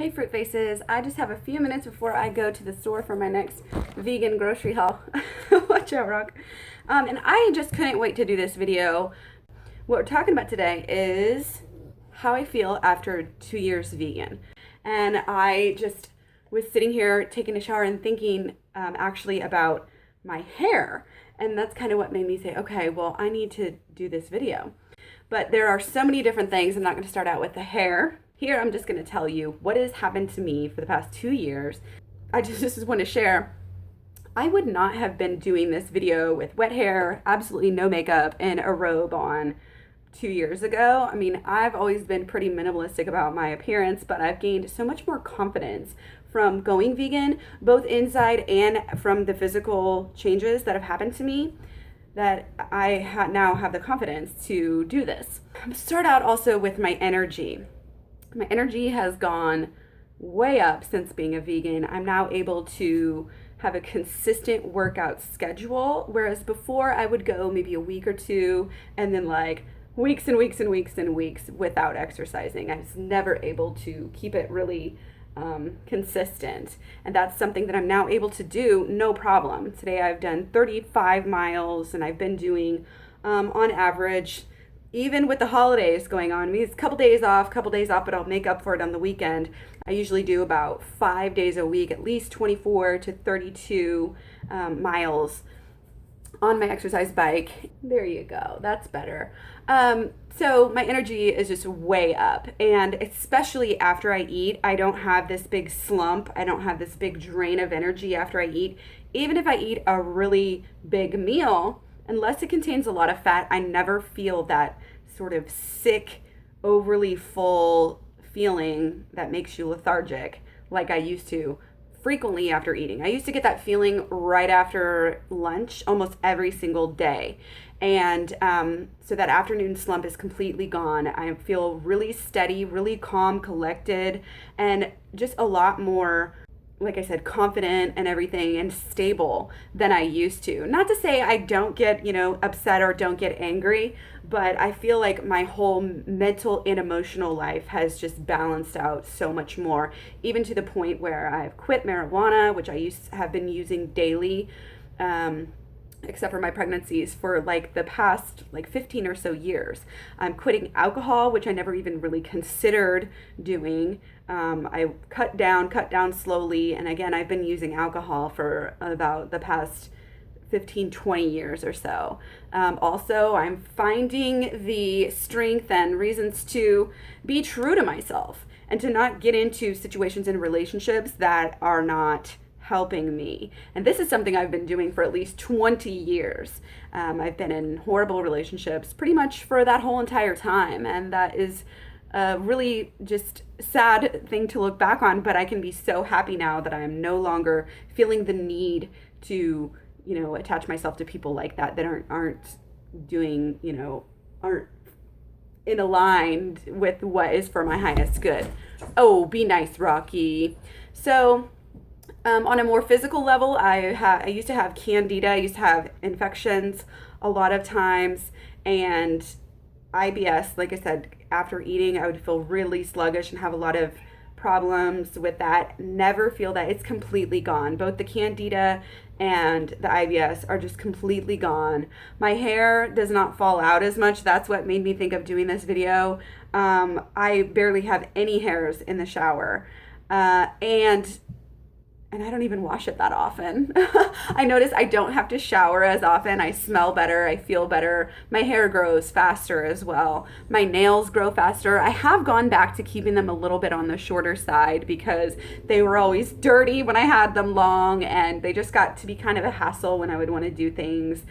Hey Fruit Faces, I just have a few minutes before I go to the store for my next vegan grocery haul. Watch out, Rock. And I just couldn't wait to do this video. What we're talking about today is how I feel after 2 years vegan. And I just was sitting here taking a shower and thinking actually about my hair. And that's kind of what made me say, okay, well, I need to do this video. But there are so many different things. I'm not going to start out with the hair. Here, I'm just going to tell you what has happened to me for the past 2 years. I just want to share. I would not have been doing this video with wet hair, absolutely no makeup, and a robe on 2 years ago. I mean, I've always been pretty minimalistic about my appearance, but I've gained so much more confidence from going vegan, both inside and from the physical changes that have happened to me, that I now have the confidence to do this. I'm going to start out also with my energy. My energy has gone way up since being a vegan. I'm now able to have a consistent workout schedule, whereas before I would go maybe a week or two and then like weeks and weeks and weeks and weeks without exercising. I was never able to keep it really consistent, and that's something that I'm now able to do no problem. Today I've done 35 miles and I've been doing on average, even with the holidays going on, it's a couple days off, but I'll make up for it on the weekend. I usually do about 5 days a week, at least 24 to 32 miles on my exercise bike. There you go, that's better. So my energy is just way up, and especially after I eat, I don't have this big slump. I don't have this big drain of energy after I eat. Even if I eat a really big meal, unless it contains a lot of fat, I never feel that sort of sick, overly full feeling that makes you lethargic like I used to frequently after eating. I used to get that feeling right after lunch almost every single day. And so that afternoon slump is completely gone. I feel really steady, really calm, collected, and just a lot more, like I said, confident and everything, and stable than I used to. Not to say I don't get, upset or don't get angry, but I feel like my whole mental and emotional life has just balanced out so much more, even to the point where I've quit marijuana, which I have been using daily, except for my pregnancies, for like the past 15 or so years. I'm quitting alcohol, which I never even really considered doing. I cut down slowly. And again, I've been using alcohol for about the past 15, 20 years or so. Also, I'm finding the strength and reasons to be true to myself and to not get into situations and relationships that are not helping me. And this is something I've been doing for at least 20 years. I've been in horrible relationships pretty much for that whole entire time. And that is a really just sad thing to look back on, but I can be so happy now that I'm no longer feeling the need to, attach myself to people like that aren't doing, aren't in aligned with what is for my highest good. Oh, be nice, Rocky. So, on a more physical level, I used to have candida. I used to have infections a lot of times, and IBS. Like I said, after eating, I would feel really sluggish and have a lot of problems with that. Never feel that. It's completely gone. Both the candida and the IBS are just completely gone. My hair does not fall out as much. That's what made me think of doing this video. I barely have any hairs in the shower, and I don't even wash it that often. I notice I don't have to shower as often. I smell better. I feel better. My hair grows faster as well. My nails grow faster. I have gone back to keeping them a little bit on the shorter side because they were always dirty when I had them long, and they just got to be kind of a hassle when I would want to do things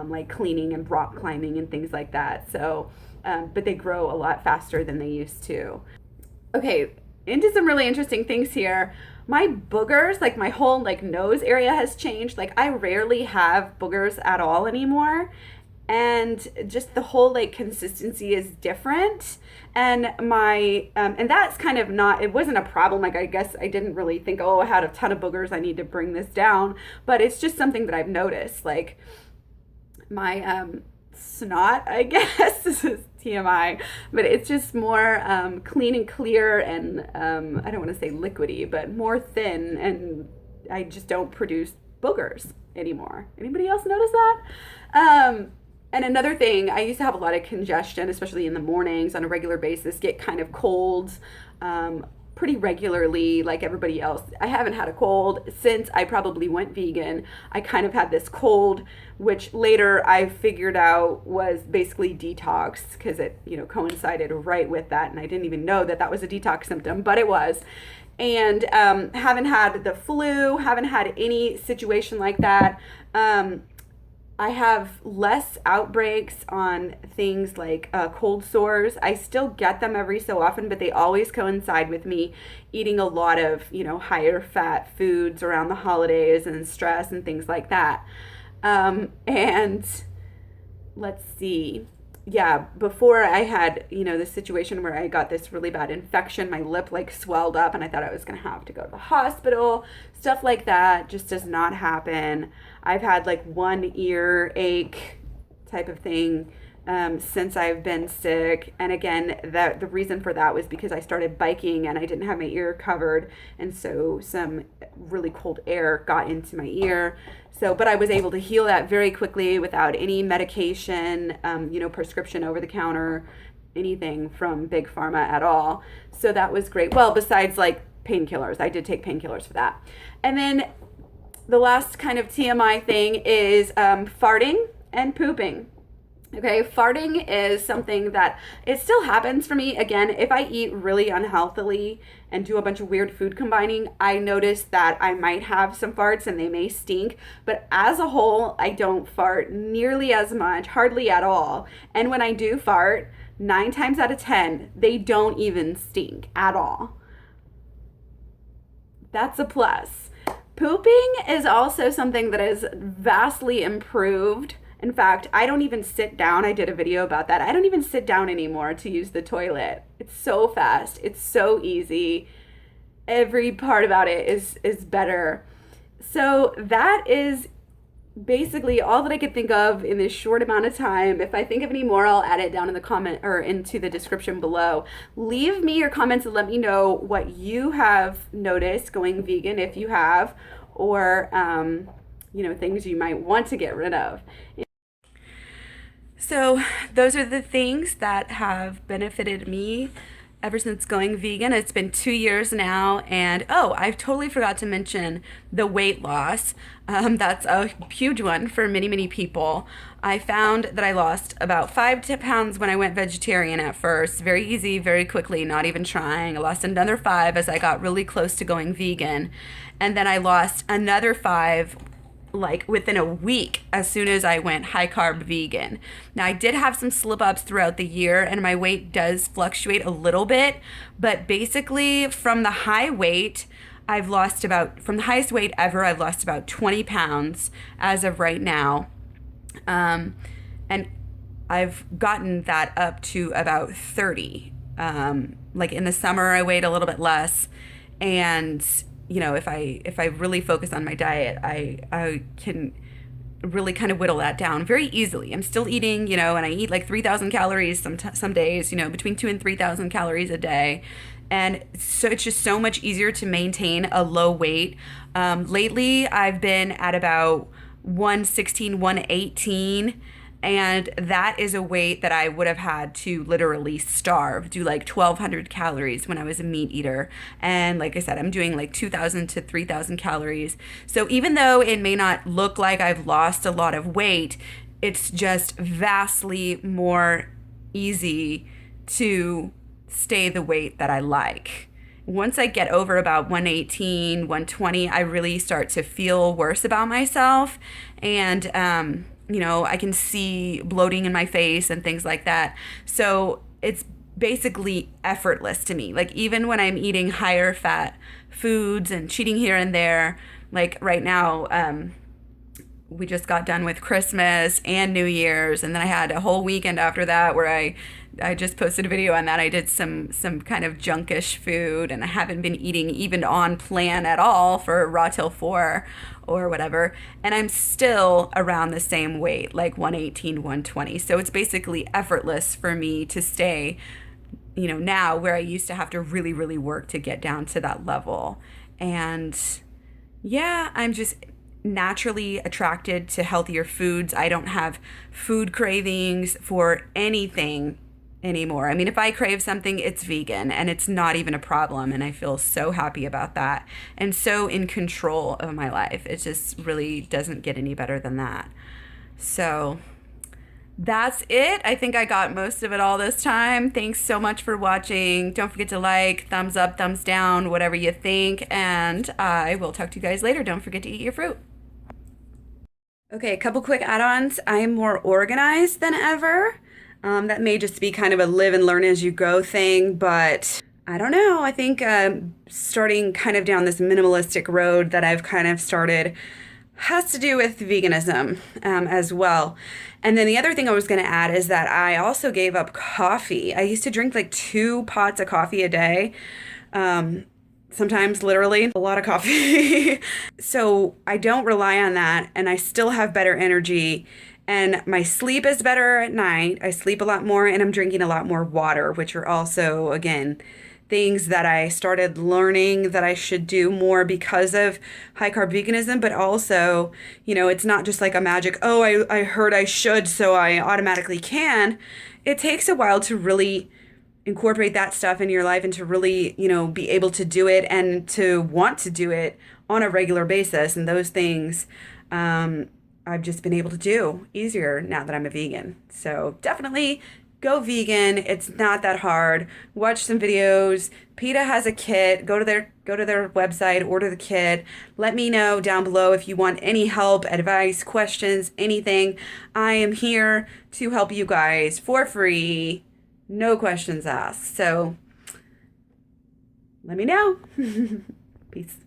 like cleaning and rock climbing and things like that. So, but they grow a lot faster than they used to. Okay, into some really interesting things here. My boogers, like my whole nose area has changed. I rarely have boogers at all anymore. And just the whole consistency is different. And my, and that's kind of not, it wasn't a problem. I guess I didn't really think, oh, I had a ton of boogers, I need to bring this down. But it's just something that I've noticed. My snot, I guess, this is TMI, but it's just more clean and clear and I don't want to say liquidy, but more thin, and I just don't produce boogers anymore. Anybody else notice that? And another thing, I used to have a lot of congestion, especially in the mornings on a regular basis, get kind of colds pretty regularly like everybody else. I haven't had a cold since I probably went vegan. I kind of had this cold, which later I figured out was basically detox, because it, coincided right with that, and I didn't even know that that was a detox symptom, but it was. And haven't had the flu, haven't had any situation like that. I have less outbreaks on things like cold sores. I still get them every so often, but they always coincide with me eating a lot of, higher fat foods around the holidays and stress and things like that. And let's see. Yeah, before I had, this situation where I got this really bad infection, my lip swelled up and I thought I was going to have to go to the hospital. Stuff like that just does not happen. I've had one ear ache type of thing since I've been sick. And again, the reason for that was because I started biking and I didn't have my ear covered. And so some really cold air got into my ear. But I was able to heal that very quickly without any medication, prescription over the counter, anything from Big Pharma at all. So that was great. Well, besides painkillers, I did take painkillers for that. And then the last kind of TMI thing is farting and pooping. Okay, farting is something that it still happens for me. Again, if I eat really unhealthily and do a bunch of weird food combining, I notice that I might have some farts and they may stink. But as a whole, I don't fart nearly as much, hardly at all. And when I do fart, 9 times out of 10, they don't even stink at all. That's a plus. Pooping is also something that is vastly improved. In fact, I don't even sit down. I did a video about that. I don't even sit down anymore to use the toilet. It's so fast. It's so easy. Every part about it is better. So that is basically all that I could think of in this short amount of time. If I think of any more, I'll add it down in the comment or into the description below. Leave me your comments and let me know what you have noticed going vegan, if you have, or things you might want to get rid of. So those are the things that have benefited me ever since going vegan. It's been 2 years now, and I totally forgot to mention the weight loss. That's a huge one for many, many people. I found that I lost about 5 pounds when I went vegetarian at first. Very easy, very quickly, not even trying. I lost another 5 as I got really close to going vegan. And then I lost another 5 within a week as soon as I went high carb vegan. Now I did have some slip ups throughout the year and my weight does fluctuate a little bit, but basically from the high weight, from the highest weight ever, I've lost about 20 pounds as of right now. And I've gotten that up to about 30. In the summer I weighed a little bit less, and if I really focus on my diet, I can really kind of whittle that down very easily. I'm still eating, and I eat 3,000 calories some days, between 2,000 and 3,000 calories a day. And so it's just so much easier to maintain a low weight. Lately, I've been at about 116, 118. And that is a weight that I would have had to literally starve, do 1,200 calories when I was a meat eater. And like I said, I'm doing 2,000 to 3,000 calories. So even though it may not look like I've lost a lot of weight, it's just vastly more easy to stay the weight that I like. Once I get over about 118, 120, I really start to feel worse about myself. And, I can see bloating in my face and things like that. So it's basically effortless to me. Even when I'm eating higher fat foods and cheating here and there, right now, we just got done with Christmas and New Year's, and then I had a whole weekend after that where I just posted a video on that. I did some kind of junkish food, and I haven't been eating even on plan at all for Raw Till 4 or whatever, and I'm still around the same weight, like 118, 120. So it's basically effortless for me to stay, you know, now where I used to have to really, really work to get down to that level. And yeah, I'm just naturally attracted to healthier foods. I don't have food cravings for anything anymore. I mean, if I crave something, it's vegan, and it's not even a problem. And I feel so happy about that and so in control of my life. It just really doesn't get any better than that. So that's it. I think I got most of it all this time. Thanks so much for watching. Don't forget to like, thumbs up, thumbs down, whatever you think. And I will talk to you guys later. Don't forget to eat your fruit. Okay, a couple quick add-ons. I'm more organized than ever. That may just be kind of a live and learn as you go thing, but I don't know. I think starting kind of down this minimalistic road that I've kind of started has to do with veganism as well. And then the other thing I was going to add is that I also gave up coffee. I used to drink like 2 pots of coffee a day. Sometimes literally a lot of coffee. So I don't rely on that, and I still have better energy, and my sleep is better at night. I sleep a lot more, and I'm drinking a lot more water, which are also, again, things that I started learning that I should do more because of high carb veganism. But also, you know, it's not just like a magic, oh, I heard I should, so I automatically can. It takes a while to really incorporate that stuff in your life and to really, you know, be able to do it and to want to do it on a regular basis. And those things I've just been able to do easier now that I'm a vegan. So definitely go vegan. It's not that hard. Watch some videos. PETA has a kit. Go to their website, order the kit. Let me know down below if you want any help, advice, questions, anything. I am here to help you guys for free. No questions asked. So let me know. Peace.